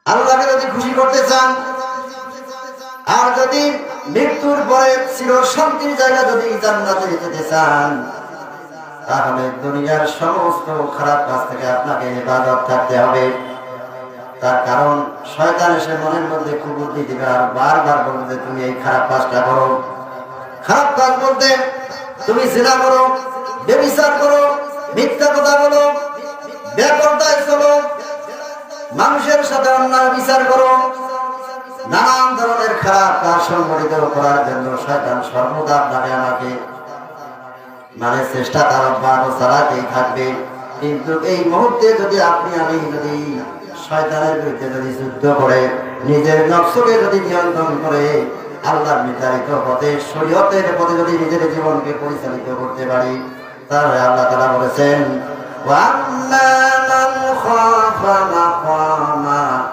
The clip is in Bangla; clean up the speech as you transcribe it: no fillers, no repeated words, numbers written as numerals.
আল্লাহকে যদি খুশি করতে চান, আর যদি মৃত্যুর পরে চির শান্তির জায়গা যদি জান্নাতে যেতে চান, তাহলে দুনিয়ার সমস্ত খারাপ কাজ থেকে আপনাকে হেফাজত থাকতে হবে। তার কারণ শয়তান এসে মনের মধ্যে কুবুদ্ধি দিবে আর বারবার বলবে যে তুমি এই খারাপ কাজটা করো। খারাপ কাজ বলতে তুমি জিনা করো, ব্যভিচার করো, মিথ্যা কথা বলো, বেপরদায় চলো, মানুষের সাথে অন্যায় বিচার করো, নানান ধরনের খারাপ কাজ সংগঠিত করার জন্য শয়তান সর্বদা আপনাকে আমাকে চেষ্টা তার অব্যাহত চালাতেই থাকবে। কিন্তু এই মুহূর্তে যদি আপনি আমি যদি শয়তানের বিরুদ্ধে যদি যুদ্ধ করে নিজের নফসকে যদি নিয়ন্ত্রণ করে আল্লাহর নির্ধারিত পথে শরীয়তের পথে যদি নিজের জীবনকে পরিচালিত করতে পারি, তাহলে আল্লাহ তাআলা বলেছেন ওয়াম্মা মান খাফা